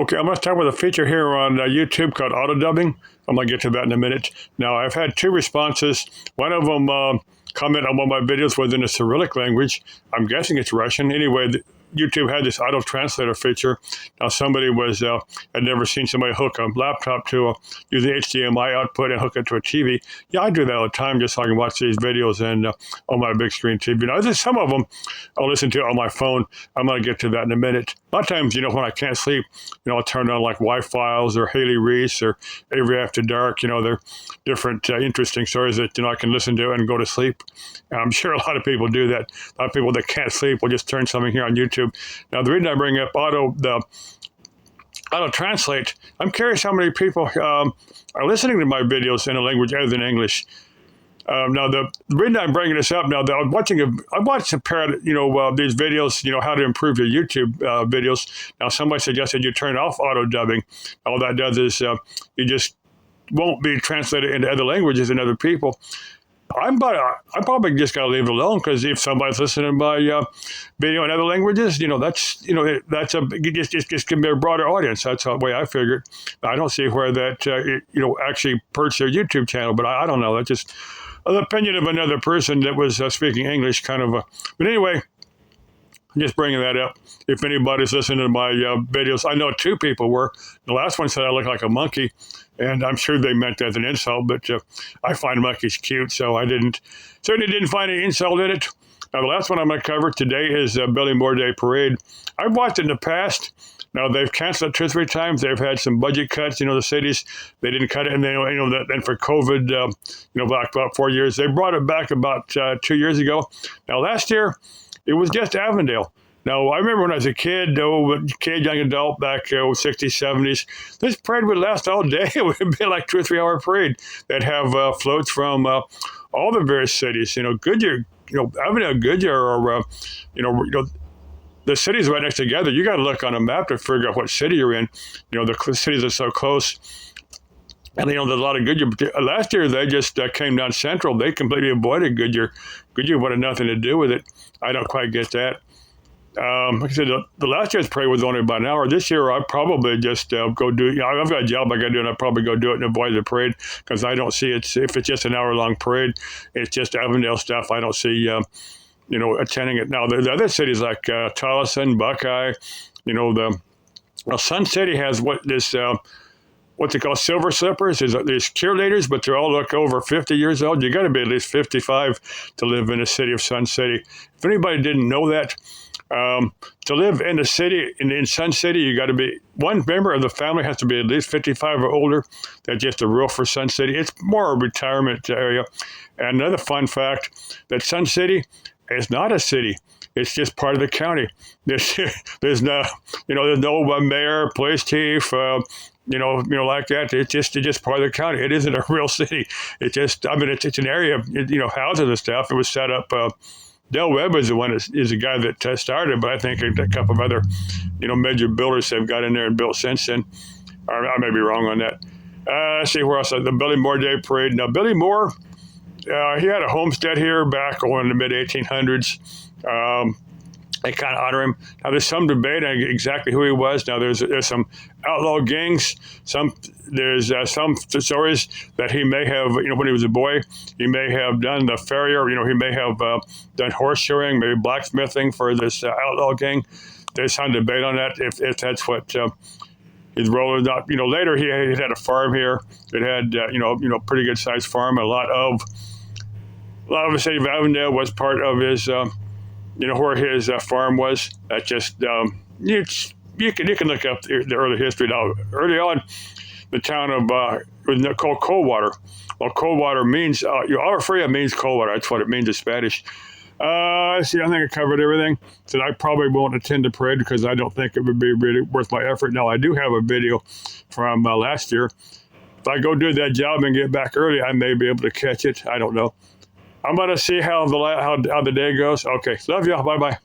Okay, I'm going to start with a feature here on YouTube called auto dubbing. I'm going to get to that in a minute. Now, I've had two responses. One of them comment on one of my videos was in the Cyrillic language. I'm guessing it's Russian. Anyway, YouTube had this auto translator feature. Now, somebody had never seen somebody hook a laptop to use the HDMI output and hook it to a TV. Yeah, I do that all the time just so I can watch these videos and on my big screen TV. Now, there's some of them I'll listen to on my phone. I'm going to get to that in a minute. A lot of times, when I can't sleep, I'll turn on like Y-Files or Haley Reese or Avery After Dark. They're different interesting stories that, I can listen to and go to sleep. And I'm sure a lot of people do that. A lot of people that can't sleep will just turn something here on YouTube. Now, the reason I bring up auto translate, I'm curious how many people are listening to my videos in a language other than English. Now, the reason I'm bringing this up now, I watched a pair of, these videos, how to improve your YouTube videos. Now, somebody suggested you turn off auto dubbing. All that does is you just won't be translated into other languages and other people. I probably just got to leave it alone because if somebody's listening to my video in other languages, it just can be a broader audience. That's the way I figured. I don't see where that actually hurts their YouTube channel, but I don't know. That's just an opinion of another person that was speaking English, kind of. But anyway, I'm just bringing that up. If anybody's listening to my videos, I know two people were. The last one said I look like a monkey, and I'm sure they meant that as an insult, but I find monkeys cute, so I certainly didn't find any insult in it. Now, the last one I'm going to cover today is Billy Moore Day Parade. I've watched it in the past. Now, they've canceled it 2 or 3 times. They've had some budget cuts. The cities, they didn't cut it. And then, then for COVID, back about 4 years, they brought it back about 2 years ago. Now, last year, it was just Avondale. Now, I remember when I was a kid, young adult, back 60s, 70s, this parade would last all day. It would be like 2 or 3 hour parade. They'd have floats from all the various cities. Goodyear, Avondale, Goodyear, or the cities right next together. You got to look on a map to figure out what city you're in. The cities are so close. And, there's a lot of Goodyear. Last year, they just came down central. They completely avoided Goodyear. Goodyear wanted nothing to do with it. I don't quite get that. Like I said, the last year's parade was only about an hour. This year, I'll probably just go do it. I've got a job I got to do, and I'll probably go do it and avoid the parade because I don't see it. If it's just an hour-long parade, it's just Avondale stuff. I don't see, attending it. Now, the other cities like Tolleson, Buckeye, Sun City has what's it called, Silver Slippers. There's cheerleaders, but they all look over 50 years old. You got to be at least 55 to live in the city of Sun City. If anybody didn't know that, to live in the city, in Sun City, you got to be, one member of the family has to be at least 55 or older. That's just the rule for Sun City. It's more a retirement area. And another fun fact, that Sun City is not a city. It's just part of the county. There's no mayor, police chief, like that. It's just part of the county. It isn't a real city. It's just, it's an area of, houses and stuff. It was set up, Del Webb is the guy that started, but I think a couple of other, major builders have got in there and built since then. Or I may be wrong on that. Let's see where else. The Billy Moore Day Parade. Now, Billy Moore, he had a homestead here back in the mid-1800s. They kind of honor him. Now, there's some debate on exactly who he was. Now, there's some outlaw gangs. There's some stories that he may have, when he was a boy, he may have done the farrier. He may have done horseshoeing, maybe blacksmithing for this outlaw gang. There's some debate on that, if that's what his role is. Not. Later he had a farm here. It had, pretty good sized farm. A lot of the city of Avondale was part of his. Where his farm was. That just you can look up the early history. Now, early on, the town of was called Coldwater. Well, Coldwater means Alafria means Coldwater. That's what it means in Spanish. I think I covered everything. So I probably won't attend the parade because I don't think it would be really worth my effort. Now, I do have a video from last year. If I go do that job and get back early, I may be able to catch it. I don't know. I'm going to see how the day goes. Okay. Love y'all. Bye-bye.